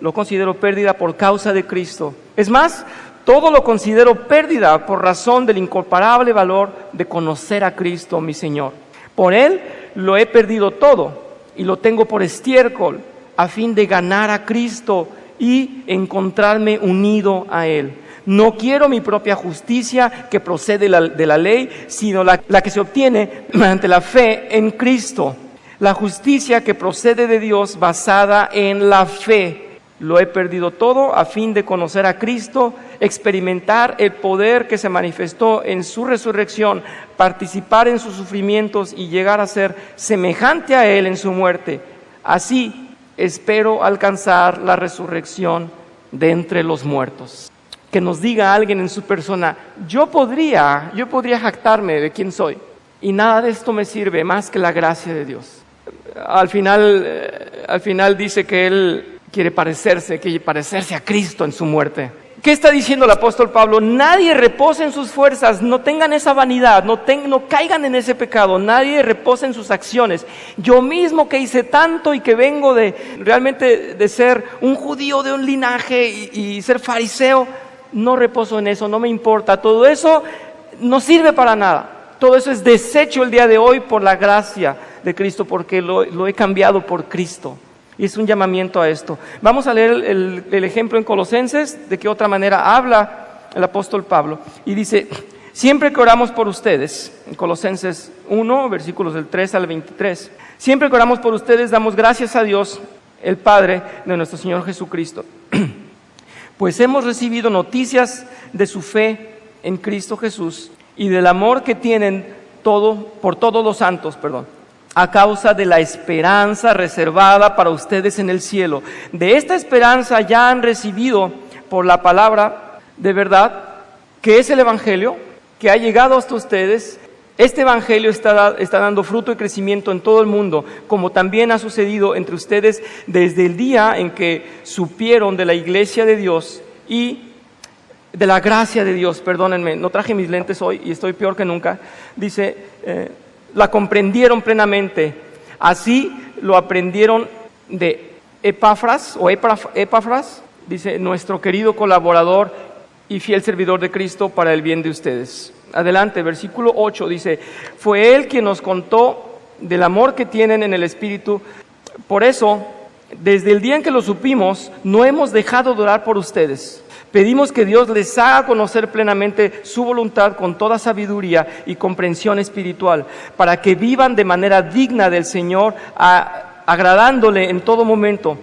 lo considero pérdida por causa de Cristo. Es más, todo lo considero pérdida por razón del incomparable valor de conocer a Cristo, mi Señor. Por Él lo he perdido todo y lo tengo por estiércol, a fin de ganar a Cristo y encontrarme unido a Él. No quiero mi propia justicia que procede de la ley, sino la que se obtiene mediante la fe en Cristo. La justicia que procede de Dios basada en la fe. Lo he perdido todo a fin de conocer a Cristo, experimentar el poder que se manifestó en su resurrección, participar en sus sufrimientos y llegar a ser semejante a Él en su muerte. Así espero alcanzar la resurrección de entre los muertos. Que nos diga alguien en su persona, yo podría jactarme de quién soy, y nada de esto me sirve más que la gracia de Dios. Al final dice que Él quiere parecerse a Cristo en su muerte. ¿Qué está diciendo el apóstol Pablo? Nadie repose en sus fuerzas, no tengan esa vanidad, no caigan en ese pecado, nadie repose en sus acciones. Yo mismo que hice tanto y que vengo realmente de ser un judío de un linaje y ser fariseo, no reposo en eso, no me importa. Todo eso no sirve para nada. Todo eso es deshecho el día de hoy por la gracia de Cristo, porque lo he cambiado por Cristo. Y es un llamamiento a esto. Vamos a leer el ejemplo en Colosenses, de qué otra manera habla el apóstol Pablo. Y dice, siempre que oramos por ustedes, en Colosenses 1, versículos del 3 al 23, siempre que oramos por ustedes damos gracias a Dios, el Padre de nuestro Señor Jesucristo. Pues hemos recibido noticias de su fe en Cristo Jesús y del amor que tienen por todos los santos, a causa de la esperanza reservada para ustedes en el cielo. De esta esperanza ya han recibido por la palabra de verdad, que es el Evangelio, que ha llegado hasta ustedes. Este Evangelio está dando fruto y crecimiento en todo el mundo, como también ha sucedido entre ustedes desde el día en que supieron de la iglesia de Dios y de la gracia de Dios. Perdónenme, no traje mis lentes hoy y estoy peor que nunca. Dice, la comprendieron plenamente. Así lo aprendieron de Epafras, dice, nuestro querido colaborador y fiel servidor de Cristo para el bien de ustedes. Adelante, versículo 8 dice, fue Él quien nos contó del amor que tienen en el Espíritu. Por eso, desde el día en que lo supimos, no hemos dejado de orar por ustedes. Pedimos que Dios les haga conocer plenamente su voluntad con toda sabiduría y comprensión espiritual, para que vivan de manera digna del Señor, agradándole en todo momento.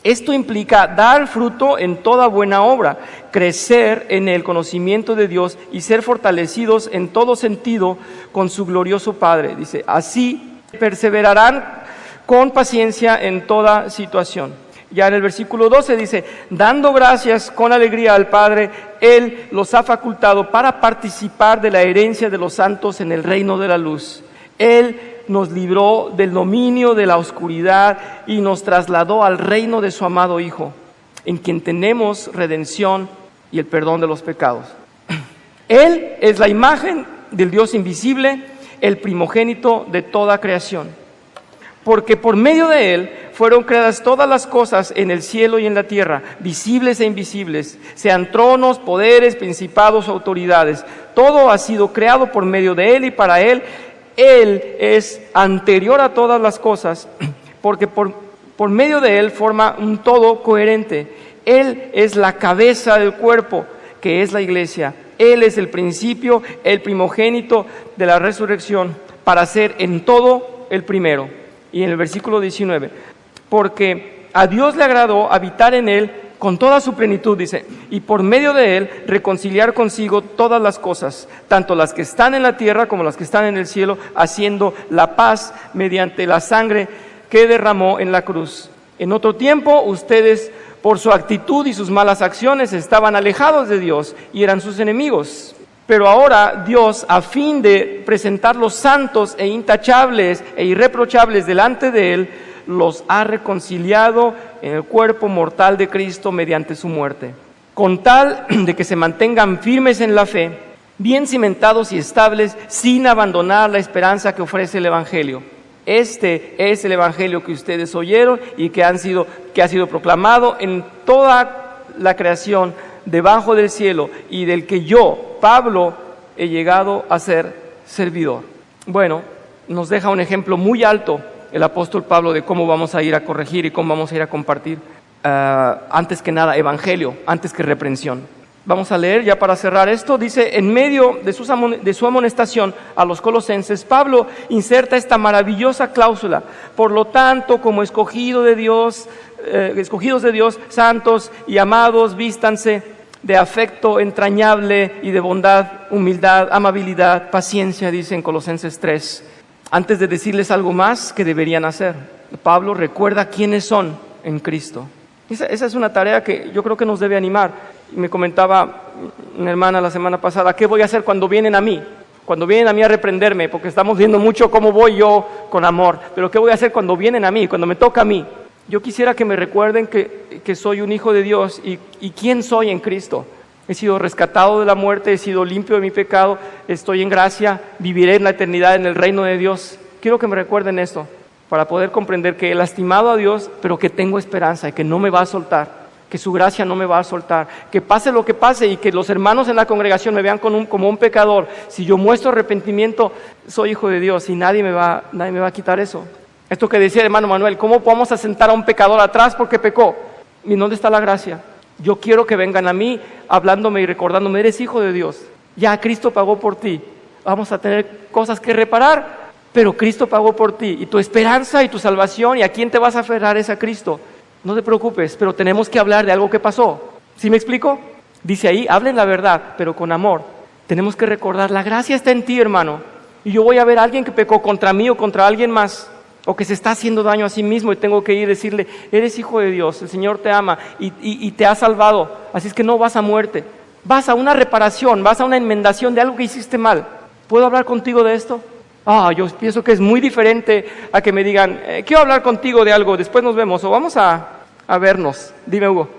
Esto implica dar fruto en toda buena obra, crecer en el conocimiento de Dios y ser fortalecidos en todo sentido con su glorioso Padre. Dice, así perseverarán con paciencia en toda situación. Ya en el versículo 12 dice, dando gracias con alegría al Padre, Él los ha facultado para participar de la herencia de los santos en el reino de la luz. Él nos libró del dominio de la oscuridad y nos trasladó al reino de su amado Hijo, en quien tenemos redención y el perdón de los pecados. Él es la imagen del Dios invisible, el primogénito de toda creación. Porque por medio de Él fueron creadas todas las cosas en el cielo y en la tierra, visibles e invisibles, sean tronos, poderes, principados, autoridades. Todo ha sido creado por medio de Él y para Él. Él es anterior a todas las cosas, porque por medio de Él forma un todo coherente. Él es la cabeza del cuerpo, que es la iglesia. Él es el principio, el primogénito de la resurrección, para ser en todo el primero. Y en el versículo 19, porque a Dios le agradó habitar en Él con toda su plenitud, dice, y por medio de Él reconciliar consigo todas las cosas, tanto las que están en la tierra como las que están en el cielo, haciendo la paz mediante la sangre que derramó en la cruz. En otro tiempo ustedes Por su actitud y sus malas acciones estaban alejados de Dios y eran sus enemigos. Pero ahora Dios, a fin de presentarlos santos e intachables e irreprochables delante de Él, los ha reconciliado en el cuerpo mortal de Cristo mediante su muerte, con tal de que se mantengan firmes en la fe, bien cimentados y estables, sin abandonar la esperanza que ofrece el Evangelio. Este es el Evangelio que ustedes oyeron y que ha sido proclamado en toda la creación debajo del cielo, y del que yo, Pablo, he llegado a ser servidor. Bueno, nos deja un ejemplo muy alto el apóstol Pablo de cómo vamos a ir a corregir y cómo vamos a ir a compartir, antes que nada, evangelio, antes que reprensión. Vamos a leer ya para cerrar esto. Dice, en medio de su amonestación a los colosenses, Pablo inserta esta maravillosa cláusula: por lo tanto, como escogidos de Dios, santos y amados, vístanse de afecto entrañable y de bondad, humildad, amabilidad, paciencia, dice en Colosenses 3. Antes de decirles algo más que deberían hacer, Pablo recuerda quiénes son en Cristo. Esa es una tarea que yo creo que nos debe animar. Me comentaba una hermana la semana pasada, ¿qué voy a hacer cuando vienen a mí? Cuando vienen a mí a reprenderme, porque estamos viendo mucho cómo voy yo con amor, pero ¿qué voy a hacer cuando vienen a mí, cuando me toca a mí? Yo quisiera que me recuerden que soy un hijo de Dios y quién soy en Cristo. He sido rescatado de la muerte, he sido limpio de mi pecado, estoy en gracia, viviré en la eternidad en el reino de Dios. Quiero que me recuerden esto, para poder comprender que he lastimado a Dios, pero que tengo esperanza y que no me va a soltar, que su gracia no me va a soltar, que pase lo que pase y que los hermanos en la congregación me vean como un pecador. Si yo muestro arrepentimiento, soy hijo de Dios y nadie me va a quitar eso. Esto que decía el hermano Manuel, ¿cómo podemos sentar a un pecador atrás porque pecó? ¿Y dónde está la gracia? Yo quiero que vengan a mí hablándome y recordándome, eres hijo de Dios, ya Cristo pagó por ti, vamos a tener cosas que reparar, pero Cristo pagó por ti, y tu esperanza y tu salvación, ¿y a quién te vas a aferrar? Es a Cristo. No te preocupes, pero tenemos que hablar de algo que pasó. ¿Sí me explico? Dice ahí, hablen la verdad, pero con amor. Tenemos que recordar, la gracia está en ti, hermano, y yo voy a ver a alguien que pecó contra mí o contra alguien más, o que se está haciendo daño a sí mismo, y tengo que ir a decirle, eres hijo de Dios, el Señor te ama y te ha salvado, así es que no vas a muerte, vas a una reparación, vas a una enmendación de algo que hiciste mal. ¿Puedo hablar contigo de esto? Yo pienso que es muy diferente a que me digan, quiero hablar contigo de algo, después nos vemos, o vamos a vernos. Dime, Hugo.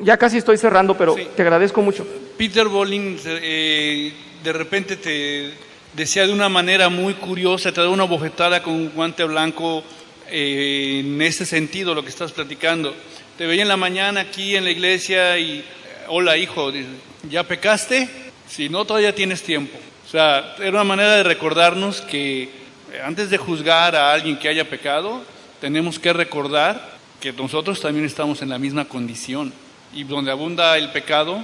Ya casi estoy cerrando, pero sí, te agradezco mucho. Peter Bolling de repente te decía de una manera muy curiosa, te da una bofetada con un guante blanco en ese sentido, lo que estás platicando. Te veía en la mañana aquí en la iglesia y, hola hijo, ¿ya pecaste? Si no, todavía tienes tiempo. O sea, era una manera de recordarnos que antes de juzgar a alguien que haya pecado, tenemos que recordar que nosotros también estamos en la misma condición. Y donde abunda el pecado,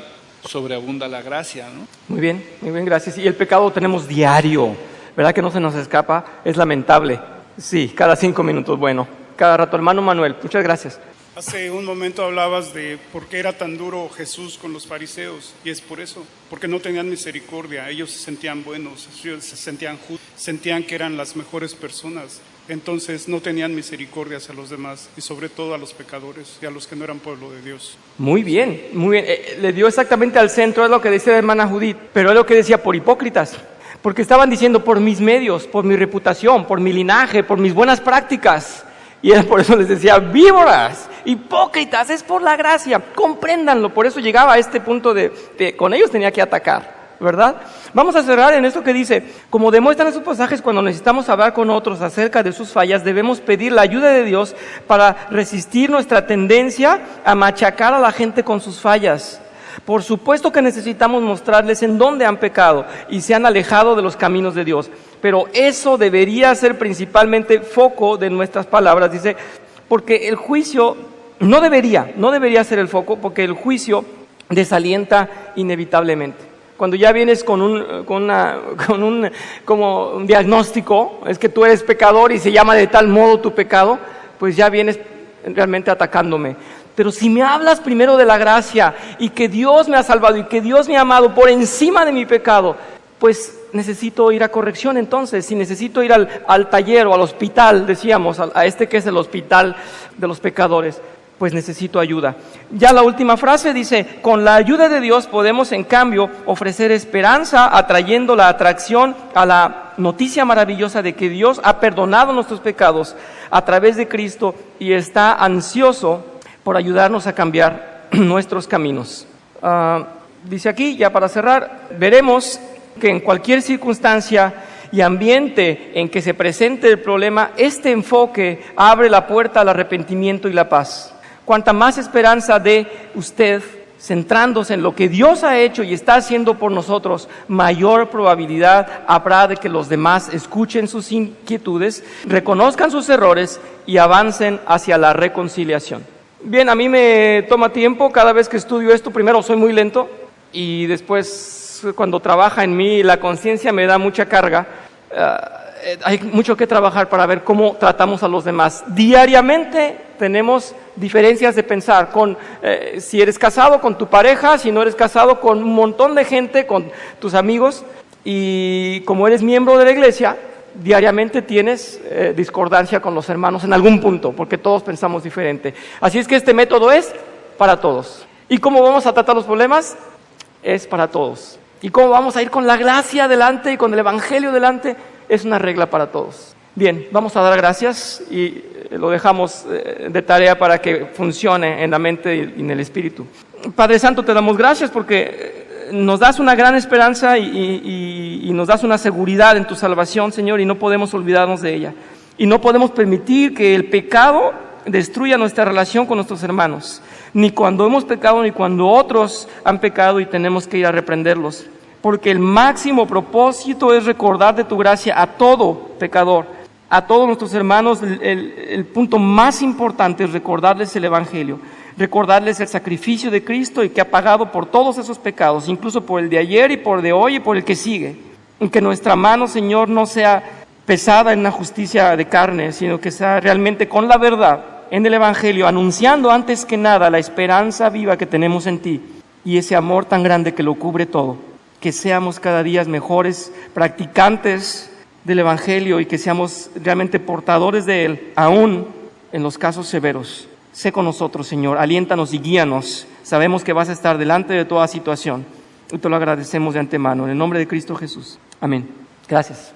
sobreabunda la gracia, ¿no? Muy bien, gracias. Y el pecado lo tenemos diario, ¿verdad que no se nos escapa? Es lamentable. Sí, cada 5 minutos, bueno, cada rato. Hermano Manuel, muchas gracias. Hace un momento hablabas de por qué era tan duro Jesús con los fariseos, y es por eso, porque no tenían misericordia. Ellos se sentían buenos, se sentían justos, sentían que eran las mejores personas. Entonces no tenían misericordia hacia los demás, y sobre todo a los pecadores y a los que no eran pueblo de Dios. Muy bien, muy bien. Le dio exactamente al centro, es lo que decía la hermana Judith, pero es lo que decía por hipócritas, porque estaban diciendo por mis medios, por mi reputación, por mi linaje, por mis buenas prácticas, y él por eso les decía, víboras, hipócritas, es por la gracia, compréndanlo. Por eso llegaba a este punto de con ellos tenía que atacar, ¿verdad? Vamos a cerrar en esto que dice, como demuestran esos pasajes, cuando necesitamos hablar con otros acerca de sus fallas, debemos pedir la ayuda de Dios para resistir nuestra tendencia a machacar a la gente con sus fallas. Por supuesto que necesitamos mostrarles en dónde han pecado y se han alejado de los caminos de Dios, pero eso debería ser principalmente foco de nuestras palabras, dice, porque el juicio no debería ser el foco, porque el juicio desalienta inevitablemente. Cuando ya vienes con un diagnóstico, es que tú eres pecador y se llama de tal modo tu pecado, pues ya vienes realmente atacándome. Pero si me hablas primero de la gracia y que Dios me ha salvado y que Dios me ha amado por encima de mi pecado, pues necesito ir a corrección entonces. Si necesito ir al taller o al hospital, decíamos, a este que es el hospital de los pecadores, pues necesito ayuda. Ya la última frase dice, con la ayuda de Dios podemos en cambio ofrecer esperanza, atrayendo la atracción a la noticia maravillosa de que Dios ha perdonado nuestros pecados a través de Cristo y está ansioso por ayudarnos a cambiar nuestros caminos. Dice aquí, ya para cerrar, veremos que en cualquier circunstancia y ambiente en que se presente el problema, este enfoque abre la puerta al arrepentimiento y la paz. Cuanta más esperanza dé usted centrándose en lo que Dios ha hecho y está haciendo por nosotros, mayor probabilidad habrá de que los demás escuchen sus inquietudes, reconozcan sus errores y avancen hacia la reconciliación. Bien, a mí me toma tiempo cada vez que estudio esto. Primero, soy muy lento y después, cuando trabaja en mí, la conciencia me da mucha carga. Hay mucho que trabajar para ver cómo tratamos a los demás. Diariamente tenemos diferencias de pensar, si eres casado con tu pareja, si no eres casado con un montón de gente, con tus amigos, y como eres miembro de la iglesia, diariamente tienes discordancia con los hermanos en algún punto, porque todos pensamos diferente. Así es que este método es para todos. ¿Y cómo vamos a tratar los problemas? Es para todos. ¿Y cómo vamos a ir con la gracia delante y con el evangelio delante? Es una regla para todos. Bien, vamos a dar gracias y lo dejamos de tarea para que funcione en la mente y en el espíritu. Padre Santo, te damos gracias porque nos das una gran esperanza y nos das una seguridad en tu salvación, Señor, y no podemos olvidarnos de ella. Y no podemos permitir que el pecado destruya nuestra relación con nuestros hermanos, ni cuando hemos pecado, ni cuando otros han pecado y tenemos que ir a reprenderlos. Porque el máximo propósito es recordar de tu gracia a todo pecador, a todos nuestros hermanos. El punto más importante es recordarles el evangelio, recordarles el sacrificio de Cristo y que ha pagado por todos esos pecados, incluso por el de ayer y por el de hoy y por el que sigue. Y que nuestra mano, Señor, no sea pesada en la justicia de carne, sino que sea realmente con la verdad en el evangelio, anunciando antes que nada la esperanza viva que tenemos en ti y ese amor tan grande que lo cubre todo. Que seamos cada día mejores practicantes del evangelio y que seamos realmente portadores de él, aún en los casos severos. Sé con nosotros, Señor, aliéntanos y guíanos. Sabemos que vas a estar delante de toda situación y te lo agradecemos de antemano. En el nombre de Cristo Jesús. Amén. Gracias.